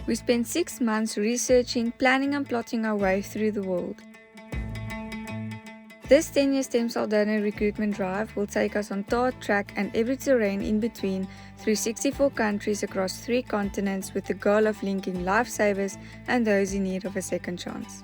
We spent 6 months researching, planning and plotting our way through the world. This 10-year stem cell donor recruitment drive will take us on tar, track and every terrain in between through 64 countries across 3 continents with the goal of linking lifesavers and those in need of a second chance.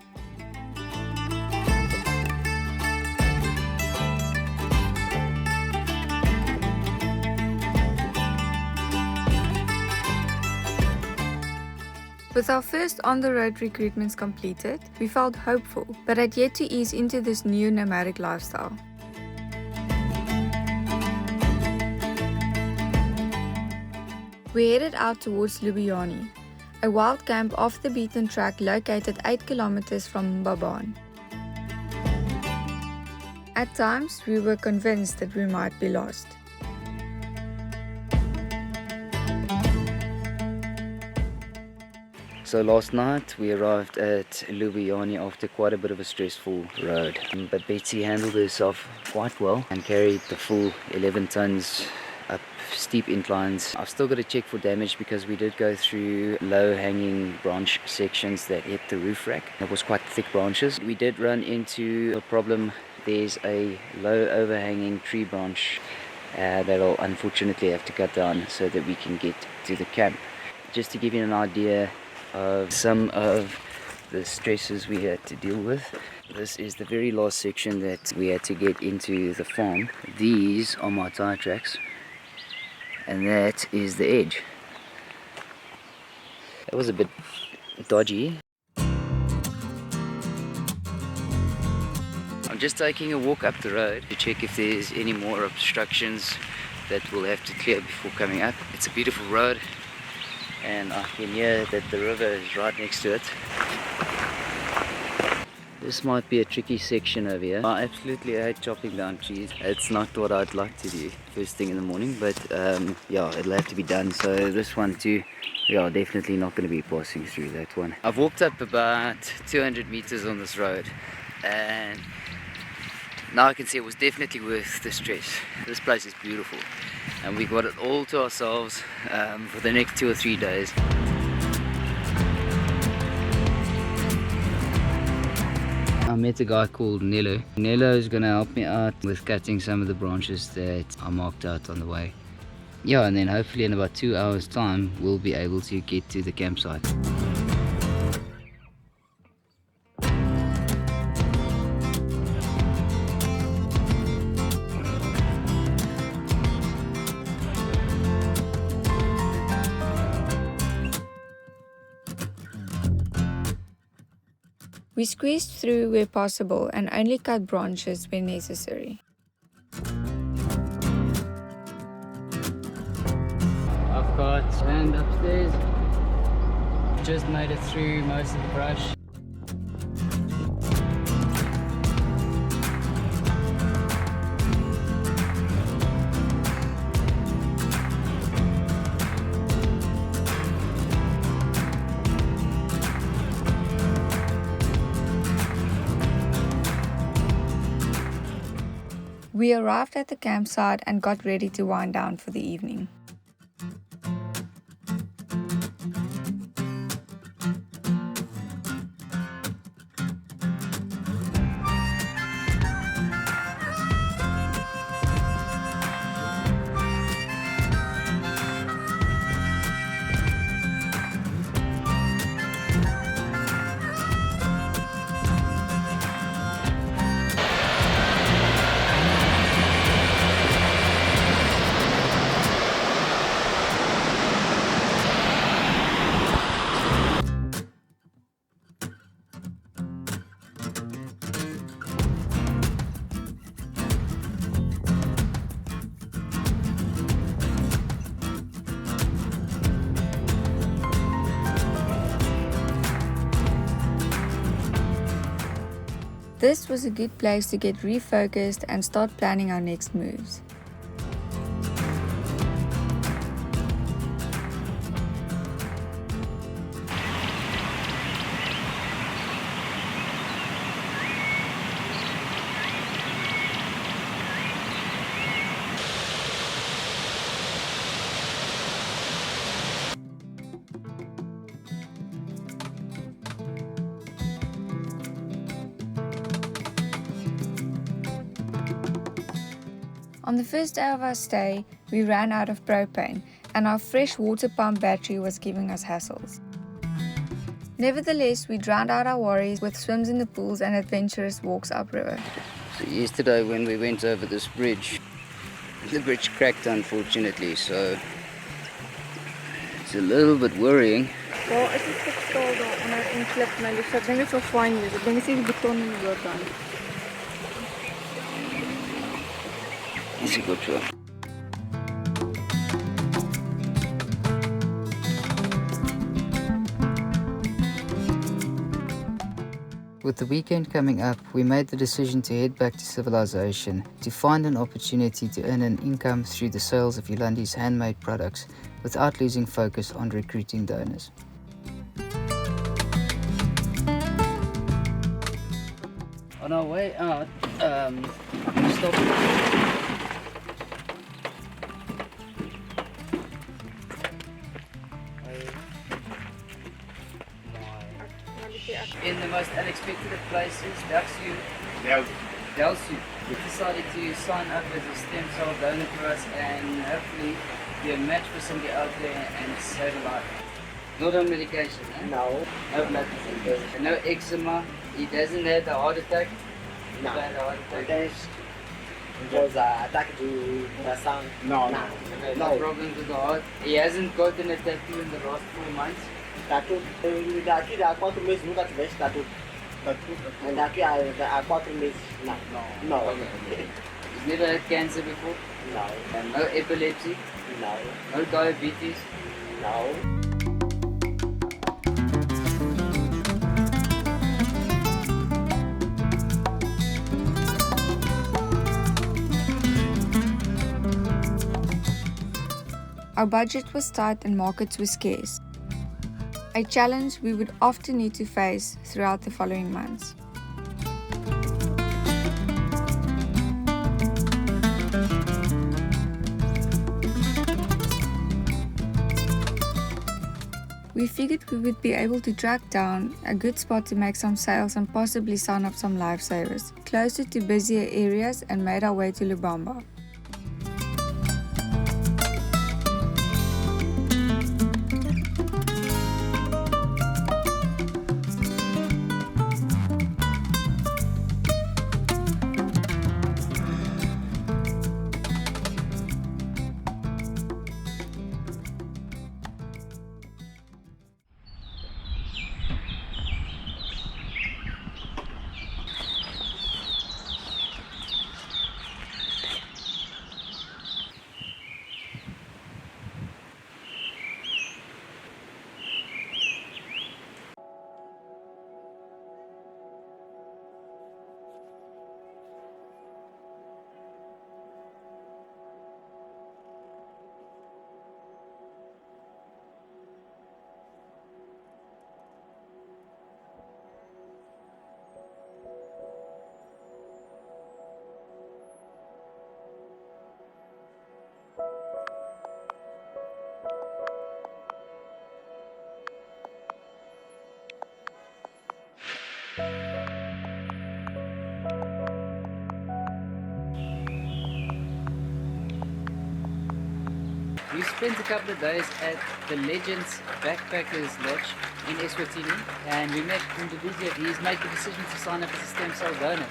With our first on-the-road recruitments completed, we felt hopeful, but had yet to ease into this new nomadic lifestyle. We headed out towards Lavumisa, a wild camp off the beaten track located 8 kilometers from Mbabane. At times, we were convinced that we might be lost. So last night we arrived at Lavumisa after quite a bit of a stressful road. But Betsy handled herself quite well and carried the full 11 tons up steep inclines. I've still got to check for damage because we did go through low hanging branch sections that hit the roof rack. It was quite thick branches. We did run into a problem. There's a low overhanging tree branch that I'll unfortunately have to cut down so that we can get to the camp. Just to give you an idea of some of the stresses we had to deal with. This is the very last section that we had to get into the farm. These are my tire tracks and that is the edge. That was a bit dodgy. I'm just taking a walk up the road to check if there's any more obstructions that we'll have to clear before coming up. It's a beautiful road and I can hear that the river is right next to it. This might be a tricky section over here. I absolutely hate chopping down trees. It's not what I'd like to do first thing in the morning, but yeah, it'll have to be done. So this one too, yeah, definitely not going to be passing through that one. I've walked up about 200 meters on this road and now I can see it was definitely worth the stress. This place is beautiful and we got it all to ourselves for the next 2 or 3 days. I met a guy called Nello. Nello is going to help me out with cutting some of the branches that I marked out on the way. Yeah, and then hopefully in about 2 hours time we'll be able to get to the campsite. We squeezed through where possible and only cut branches when necessary. I've got land upstairs. Just made it through most of the brush. We arrived at the campsite and got ready to wind down for the evening. This was a good place to get refocused and start planning our next moves. On the first day of our stay, we ran out of propane and our fresh water pump battery was giving us hassles. Nevertheless, we drowned out our worries with swims in the pools and adventurous walks upriver. So yesterday when we went over this bridge, the bridge cracked unfortunately, so it's a little bit worrying. Daar is 'n stuk staal daaronder en klip my lief. Ek dink dit sal fyn wees. Ek dink dit is nie die beton in die boordkant. Is it good so? With the weekend coming up, we made the decision to head back to civilization to find an opportunity to earn an income through the sales of Jolandie's handmade products without losing focus on recruiting donors. On our way out, we stopped. In the most unexpected of places, Delsu, we decided to sign up as a stem cell donor for us and hopefully be a match for somebody out there and save a life. Not on medication, eh? No. No blood transfusion, no eczema. He doesn't have a heart attack. No. He had a heart attack. Was attacked to the sun. No. No. No problems with the heart. He hasn't gotten a tattoo in the last 4 months. Tattoo. Daqui há 4 meses nunca tiveste tattoo. And daqui há 4 meses. No. No. Okay. He's never had cancer before. No. And no epilepsy. No. No diabetes. No. Our budget was tight and markets were scarce, a challenge we would often need to face throughout the following months. We figured we would be able to track down a good spot to make some sales and possibly sign up some lifesavers, closer to busier areas, and made our way to Lubamba. We spent a couple of days at the Legends Backpackers Lodge in Eswatini, and we met Ndubizia. He's made the decision to sign up as a stem cell donor.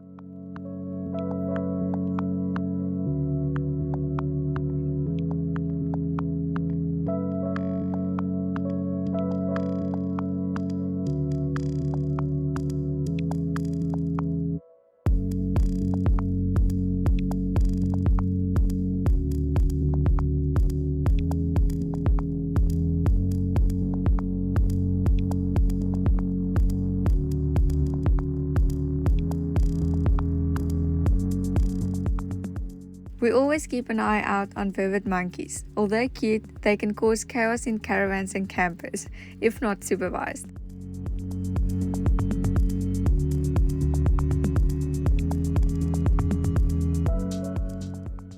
We always keep an eye out on vivid monkeys. Although cute, they can cause chaos in caravans and campers, if not supervised.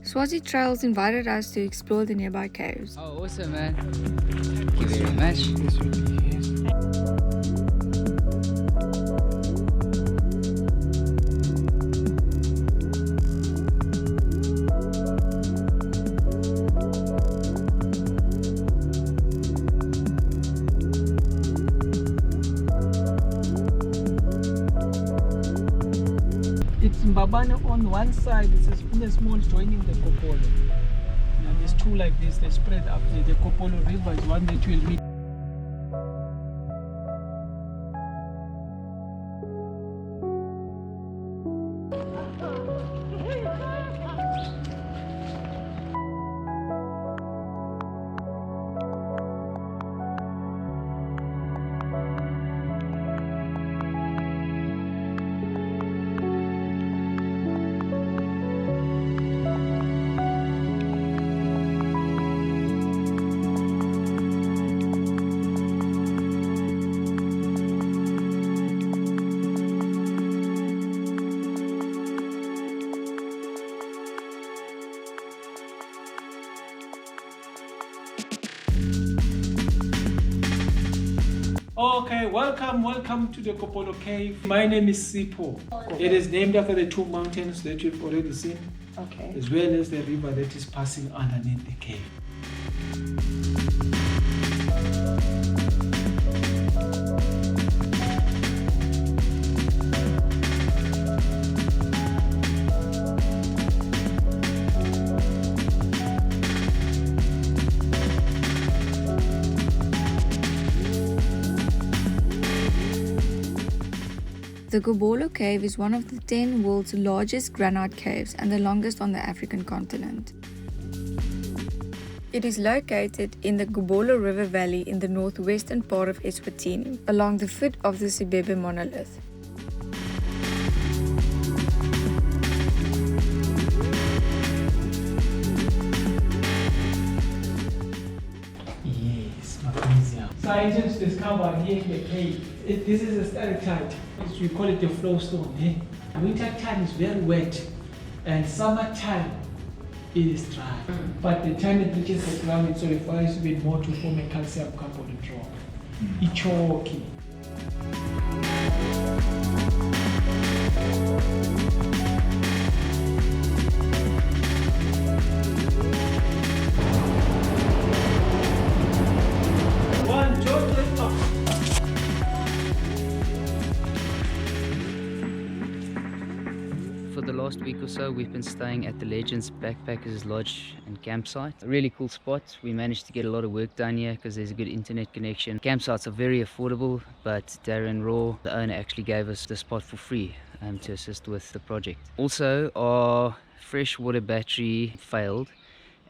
Swazi Trails invited us to explore the nearby caves. Oh, awesome, man. Thank you very much. Mbabane on one side is in a small joining the Kopolo. And there's two like this, they spread up there. The Kopolo River is one that will meet. Okay, welcome to the Kopolo Cave. My name is Sipho. It is named after the two mountains that you've already seen, as well as the river that is passing underneath the cave. The Gobolo Cave is one of the 10 world's largest granite caves and the longest on the African continent. It is located in the Gobolo River Valley in the northwestern part of Eswatini, along the foot of the Sebebe monolith. Yes, magnesium. Scientists discovered here in the cave. This is a stalactite. We call it the flowstone. Eh? Winter time is very wet, and summertime it is dry. But the time it reaches the ground, it solidifies even more to form a calcium carbonate rock. Ichoki. For the last week or so, we've been staying at the Legends Backpackers Lodge and Campsite. A really cool spot. We managed to get a lot of work done here because there's a good internet connection. Campsites are very affordable, but Darren Raw, the owner, actually gave us the spot for free to assist with the project. Also, our freshwater battery failed,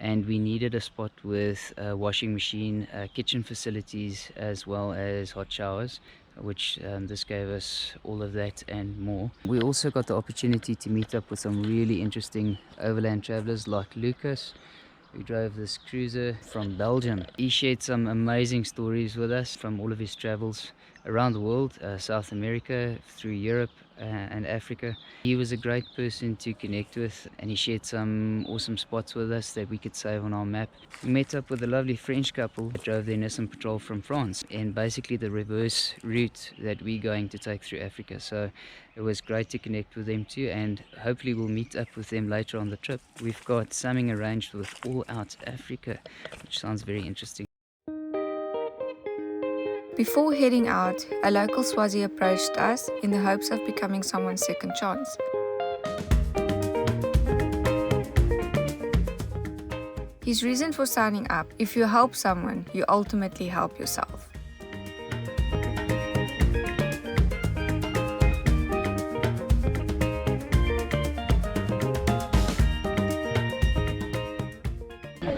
and we needed a spot with a washing machine, kitchen facilities, as well as hot showers, which this gave us all of that and more. We also got the opportunity to meet up with some really interesting overland travelers like Lucas, who drove this cruiser from Belgium. He shared some amazing stories with us from all of his travels around the world, South America, through Europe and Africa. He was a great person to connect with, and he shared some awesome spots with us that we could save on our map. We met up with a lovely French couple that drove their Nissan Patrol from France, and basically the reverse route that we're going to take through Africa. So it was great to connect with them too, and hopefully we'll meet up with them later on the trip. We've got something arranged with All Out Africa, which sounds very interesting. Before heading out, a local Swazi approached us in the hopes of becoming someone's second chance. His reason for signing up: if you help someone, you ultimately help yourself.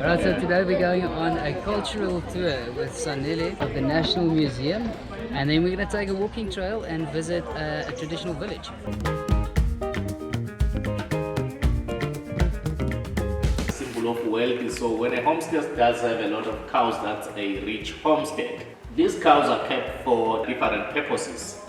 Alright, so today we're going on a cultural tour with Sanele of the National Museum, and then we're going to take a walking trail and visit a traditional village. Symbol of wealth. So when a homestead does have a lot of cows, that's a rich homestead. These cows are kept for different purposes.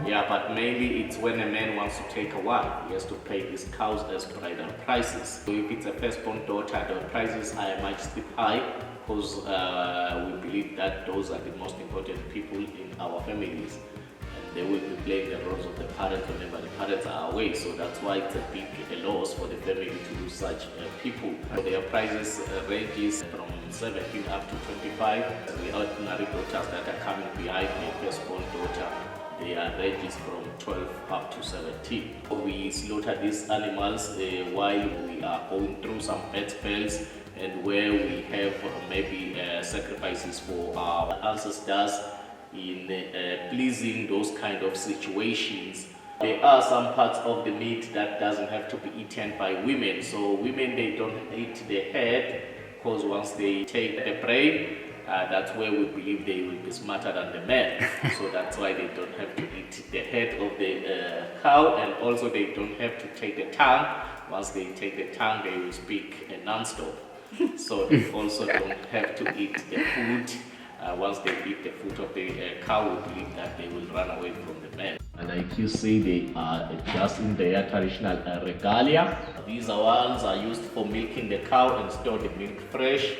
Yeah, but mainly it's when a man wants to take a wife, he has to pay these cows as bridal prices. So if it's a firstborn daughter, the prices are much high, because we believe that those are the most important people in our families. And they will be playing the roles of the parents whenever the parents are away. So that's why it's a big loss for the family to lose such people. Their prices ranges from 17 up to 25. The ordinary daughters that are coming behind the firstborn daughter, Their range is from 12 up to 17. We slaughter these animals while we are going through some bad spells and where we have maybe sacrifices for our ancestors in pleasing those kind of situations. There are some parts of the meat that doesn't have to be eaten by women. So women, they don't eat the head because once they take the prey, that's where we believe they will be smarter than the men. So that's why they don't have to eat the head of the cow, and also they don't have to take the tongue. Once they take the tongue, they will speak non-stop. So they also don't have to eat the food. Once they eat the food of the cow, we believe that they will run away from the men. And like you see, they are just in their traditional regalia. These ones are used for milking the cow and store the milk fresh.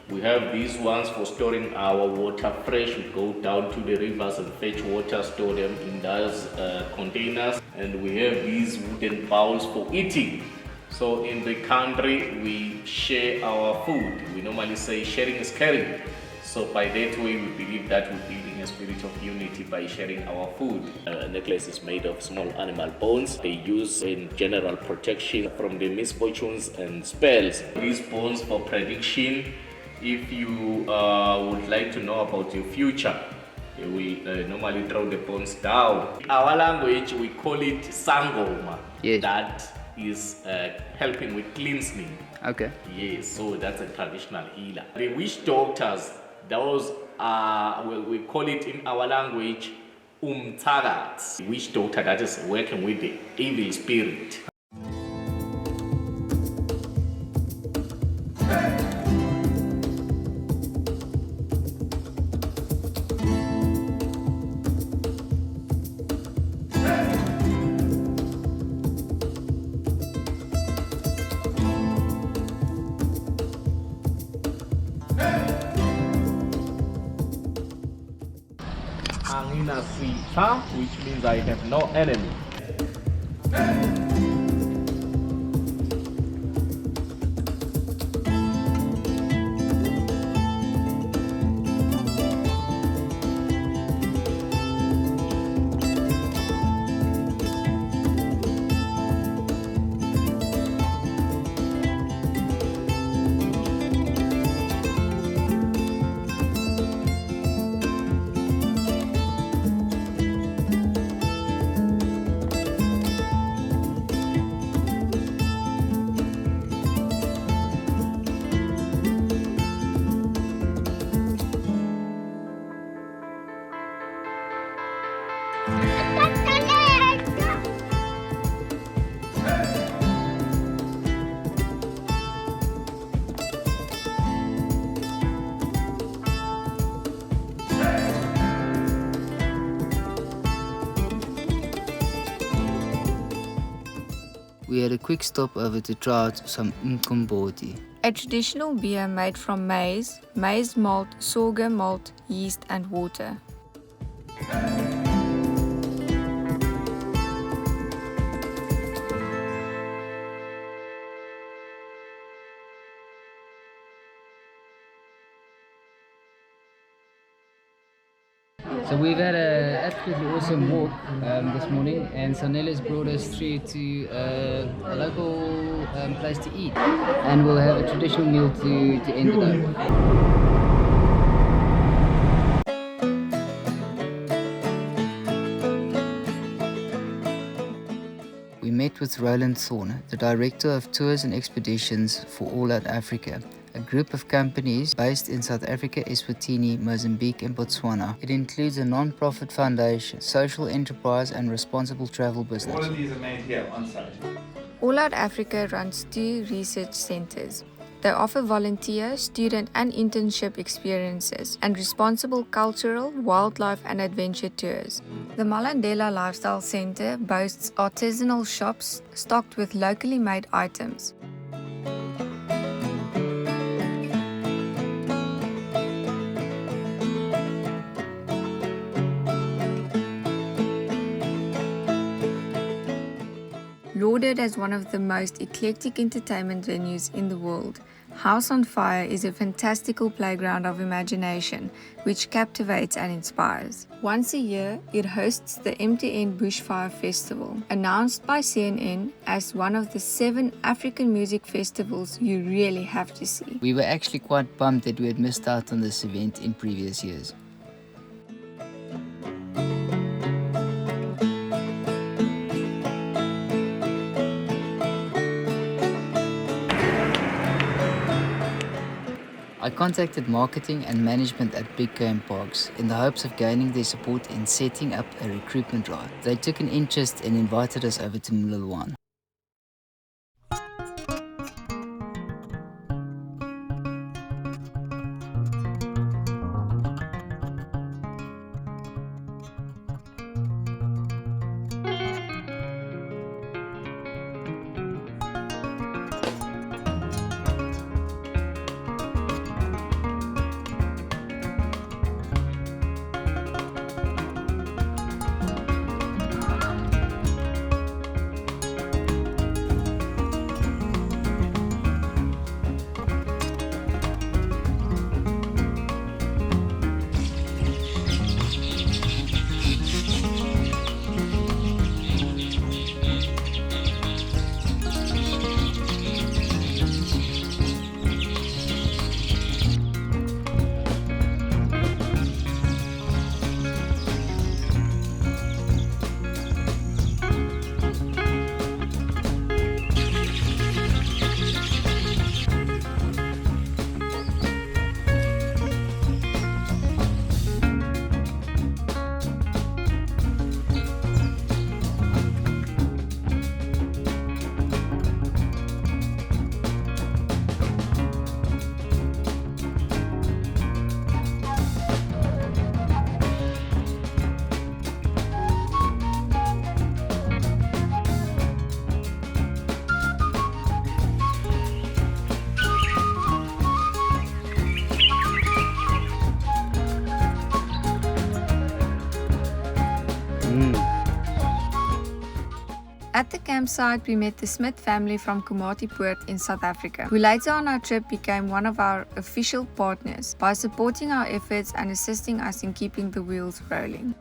We have these ones for storing our water fresh. We go down to the rivers and fetch water, store them in those containers. And we have these wooden bowls for eating. So in the country, we share our food. We normally say sharing is caring. So by that way, we believe that we're building a spirit of unity by sharing our food. A necklace is made of small animal bones. They use in general protection from the misfortunes and spells. These bones for prediction. If you would like to know about your future, we normally throw the bones down. In our language, we call it sangoma. Yes. That is helping with cleansing. Okay. Yes, so that's a traditional healer. The witch doctors, those are, well, we call it in our language, umtagat. Witch doctor that is working with the evil spirit. Angina Sita, which means I have no enemy. We had a quick stop over to try out some mkomboti. A traditional beer made from maize, maize malt, sorghum malt, yeast and water. So we've had an absolutely awesome walk this morning, and Sanela's brought us through to a local place to eat, and we'll have a traditional meal to end it up. We met with Roland Thorne, the Director of Tours and Expeditions for All Out Africa, a group of companies based in South Africa, Eswatini, Mozambique and Botswana. It includes a non-profit foundation, social enterprise and responsible travel business. All of these are made here on site. All Out Africa runs 2 research centers. They offer volunteer, student and internship experiences and responsible cultural, wildlife and adventure tours. The Malandela Lifestyle Center boasts artisanal shops stocked with locally made items. Lauded as one of the most eclectic entertainment venues in the world, House on Fire is a fantastical playground of imagination which captivates and inspires. Once a year, it hosts the MTN Bushfire Festival, announced by CNN as one of the 7 African music festivals you really have to see. We were actually quite bummed that we had missed out on this event in previous years. I contacted marketing and management at Big Game Parks in the hopes of gaining their support in setting up a recruitment drive. They took an interest and invited us over to Mulilwan. At the campsite, we met the Smith family from Komatipoort in South Africa, who later on our trip became one of our official partners by supporting our efforts and assisting us in keeping the wheels rolling.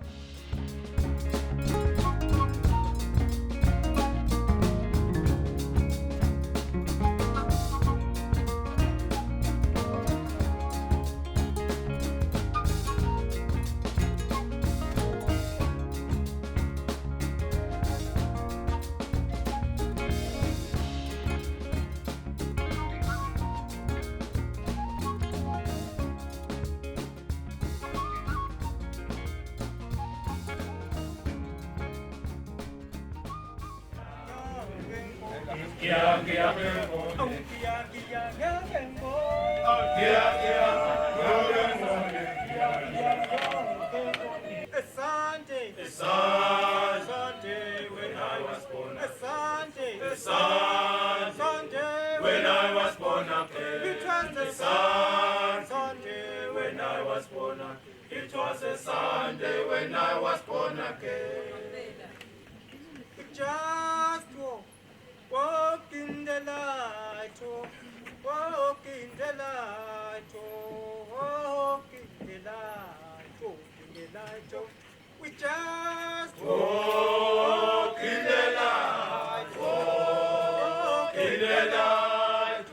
It was a Sunday when I was born again. Just walk in the light, walk in the light, walk in the light, walk in the light. We just walk in the light, walk in the light,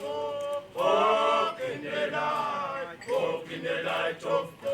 walk in the light, walk in the light of God.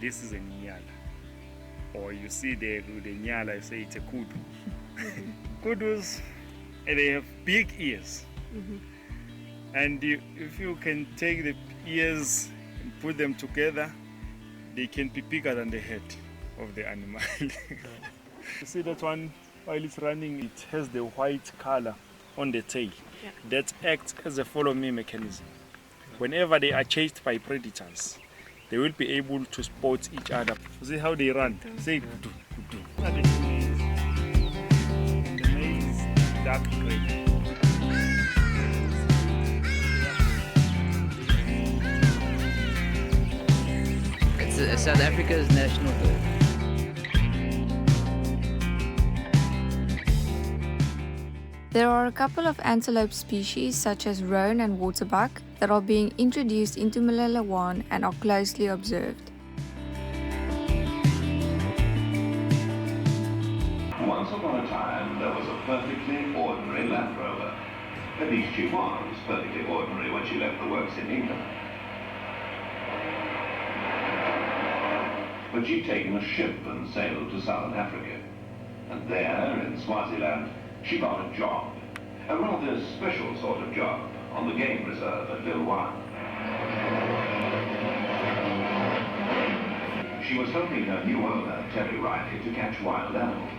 this is a nyala. Or you see the nyala, say it's a kudu. Kudus, they have big ears. And if you can take the ears and put them together, they can be bigger than the head of the animal. You see that one, while it's running, it has the white color on the tail. That acts as a follow me mechanism. Whenever they are chased by predators, they will be able to spot each other. See how they run? Say kudu, kudu. The male is dark gray. It's South Africa's national bird. There are a couple of antelope species such as roan and waterbuck that are being introduced into Malalawan and are closely observed. Once upon a time, there was a perfectly ordinary Land Rover. At least she was perfectly ordinary when she left the works in England. But she'd taken a ship and sailed to Southern Africa. And there, in Swaziland, she got a job. A rather special sort of job on the game reserve at Lilwan. She was helping her new owner, Terry Riley, to catch wild animals.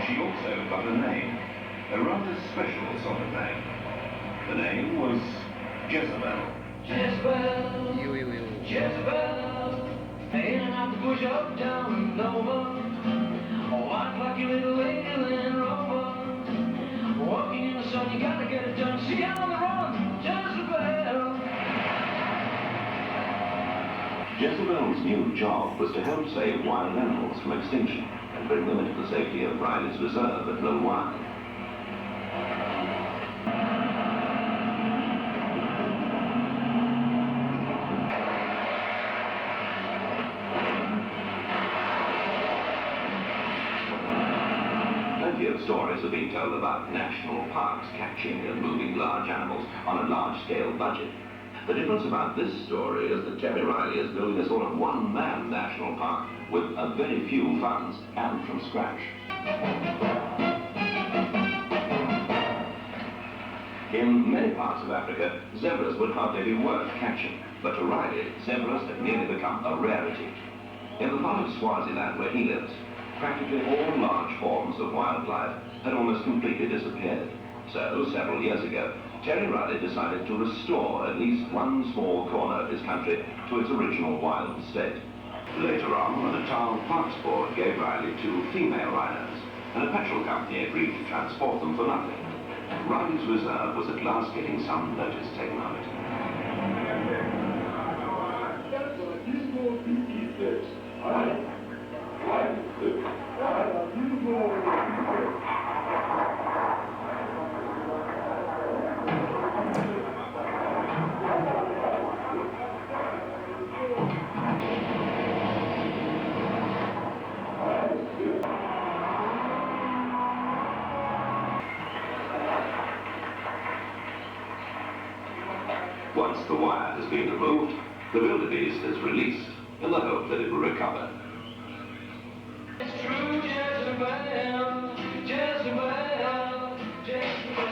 She also got a name, a rather special sort of name. The name was Jezebel. Jezebel, Jezebel, in and out the bush, up, down, and over. White like your little lady Land Rover. Walking in the sun, you gotta get it done. See on the run, Jezebel. Jezebel's new job was to help save wild animals from extinction and bring them into the safety of Riley's reserve at Lilwan. Plenty of stories have been told about national parks catching and moving large animals on a large-scale budget. The difference about this story is that Terry Riley is building a sort of one-man national park with a very few funds and from scratch. In many parts of Africa, zebras would hardly be worth catching, but to Riley, zebras had nearly become a rarity. In the part of Swaziland where he lives, practically all large forms of wildlife had almost completely disappeared. So, several years ago, Terry Riley decided to restore at least one small corner of his country to its original wild state. Later on, when a town parks board gave Riley 2 female rhinos, and a petrol company agreed to transport them for nothing, Riley's reserve was at last getting some notice taken of it. Once the wire has been removed, the wildebeest is released in the hope that it will recover. It's true, Jezebel, Jezebel, Jezebel.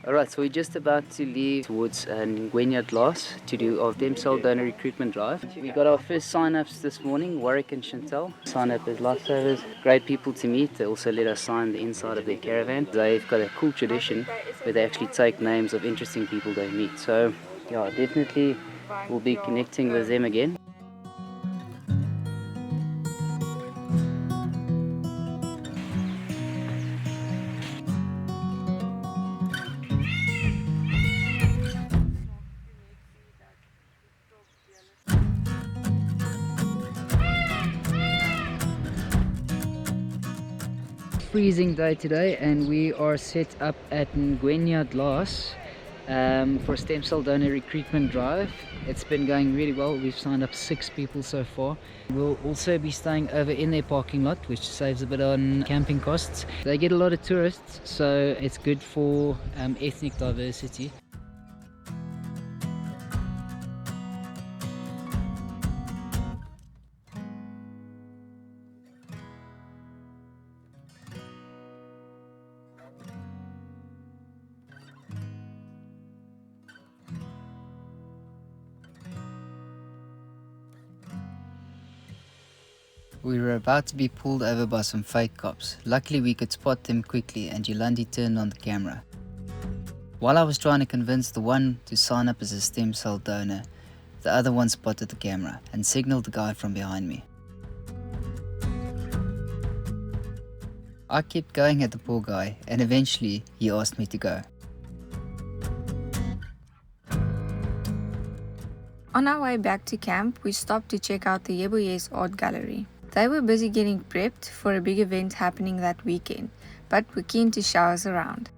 Alright, so we're just about to leave towards Ngwenya Glass to do our stem cell donor recruitment drive. We got our first sign-ups this morning, Warwick and Chantel. Sign up as lifesavers, great people to meet. They also let us sign the inside of their caravan. They've got a cool tradition where they actually take names of interesting people they meet. So yeah, definitely we'll be connecting with them again. Freezing day today, and we are set up at Ngwenya Glass for a stem cell donor recruitment drive. It's been going really well. We've signed up 6 people so far. We'll also be staying over in their parking lot, which saves a bit on camping costs. They get a lot of tourists, so it's good for ethnic diversity. We were about to be pulled over by some fake cops. Luckily we could spot them quickly and Jolandie turned on the camera. While I was trying to convince the one to sign up as a stem cell donor, the other one spotted the camera and signaled the guy from behind me. I kept going at the poor guy and eventually he asked me to go. On our way back to camp, we stopped to check out the Yeboyes art gallery. They were busy getting prepped for a big event happening that weekend, but were keen to show us around.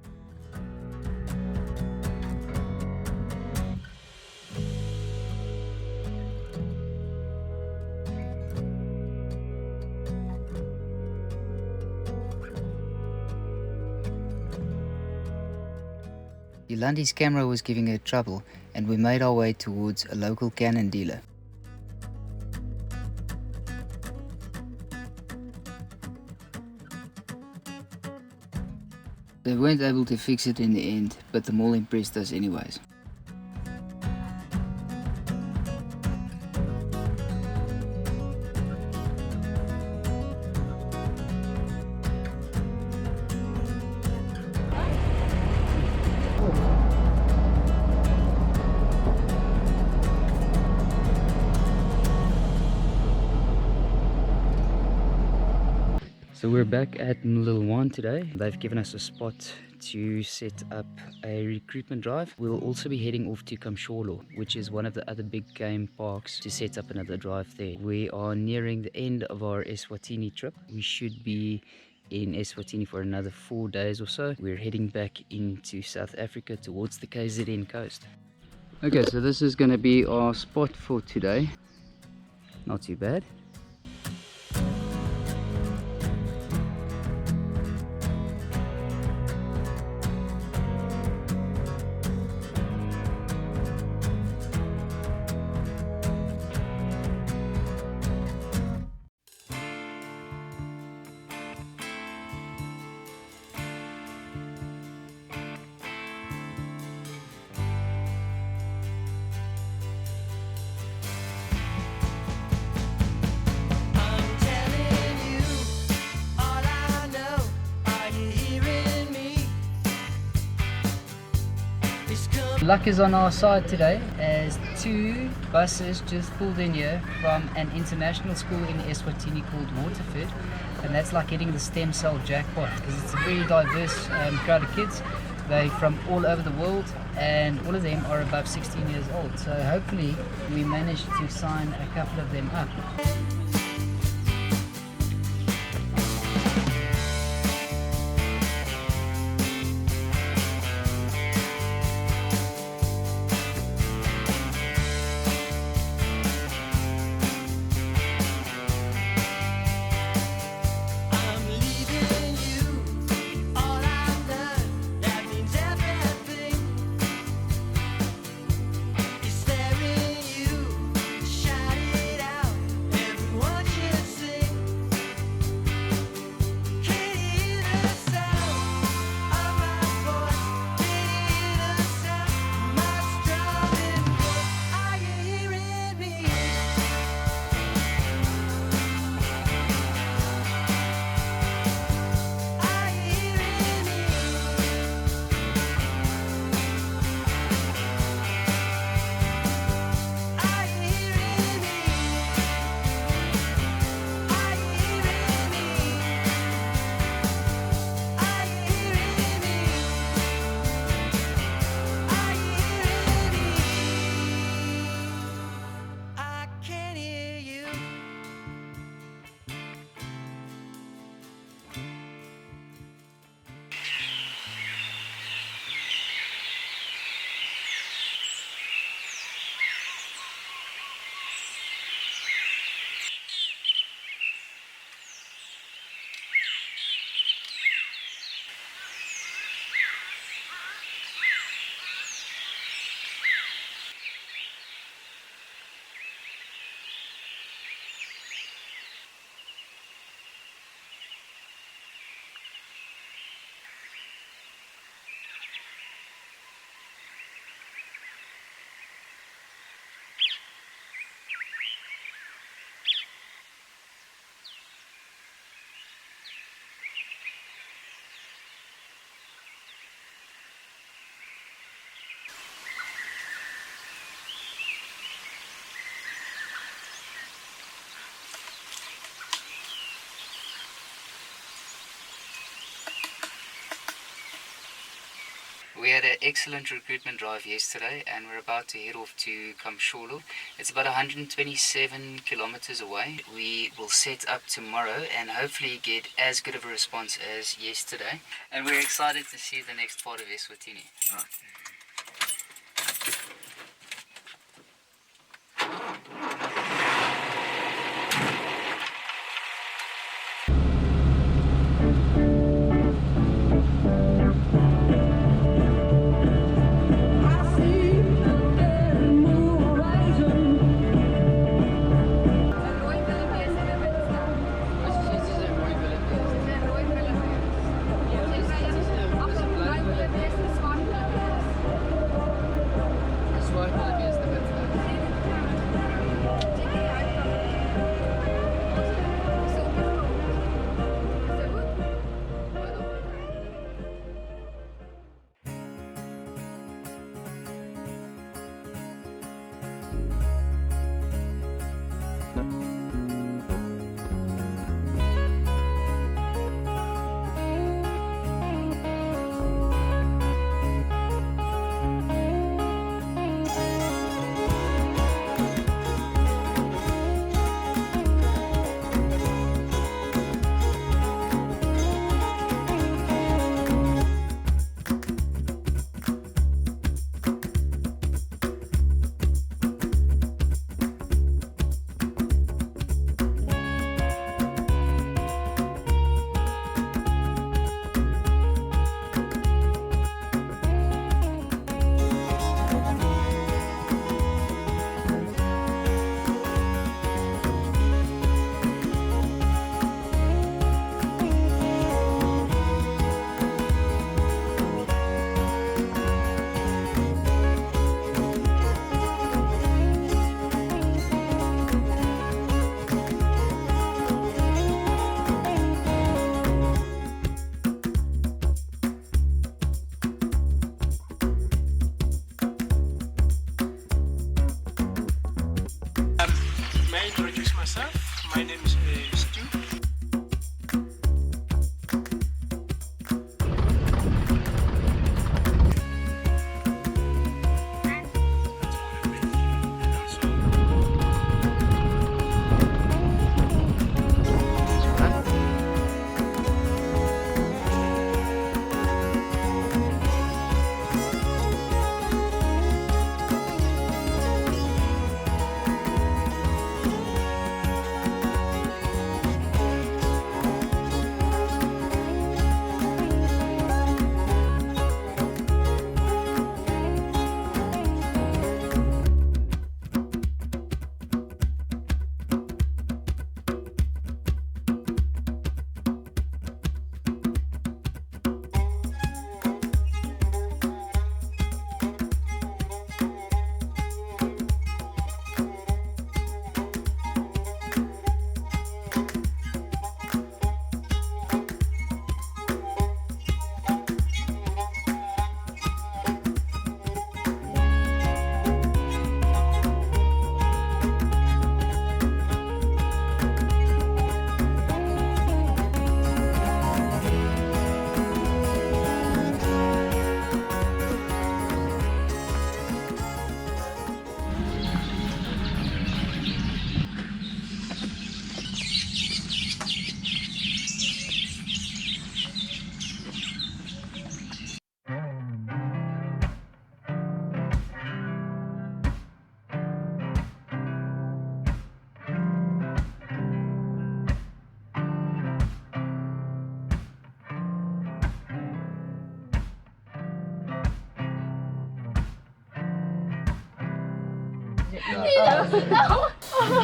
Jolandie's camera was giving her trouble and we made our way towards a local Canon dealer. They weren't able to fix it in the end, but the mall impressed us anyways. So we're back at Lavumisa today. They've given us a spot to set up a recruitment drive. We'll also be heading off to Kamsholo, which is one of the other big game parks, to set up another drive there. We are nearing the end of our Eswatini trip. We should be in Eswatini for another 4 days or so. We're heading back into South Africa towards the KZN coast. Okay, so this is going to be our spot for today. Not too bad. Luck is on our side today as 2 buses just pulled in here from an international school in Eswatini called Waterford, and that's like hitting the stem cell jackpot because it's a very diverse crowd of kids. They're from all over the world and all of them are above 16 years old, so hopefully we managed to sign a couple of them up. We had an excellent recruitment drive yesterday and we're about to head off to Kamsholo. It's about 127 kilometers away. We will set up tomorrow and hopefully get as good of a response as yesterday. And we're excited to see the next part of Eswatini. May I introduce myself? My name is Stu.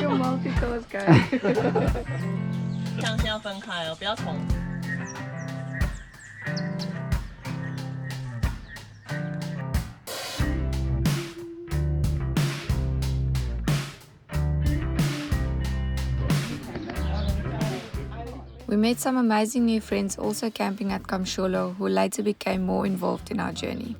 Your multi-task guy. 象限要分开哦，不要同。We met some amazing new friends also camping at Kamsholo who later became more involved in our journey.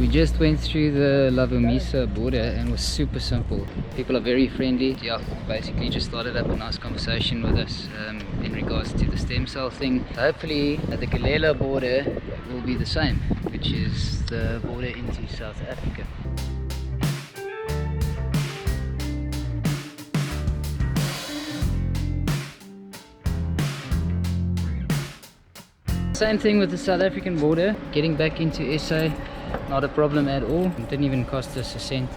just went through the Lavumisa border and it was super simple. People are very friendly. Yeah, basically just started up a nice conversation with us in regards to the stem cell thing. Hopefully at the Galela border will be the same, which is the border into South Africa. Same thing with the South African border. Getting back into SA, not a problem at all. It didn't even cost us a cent.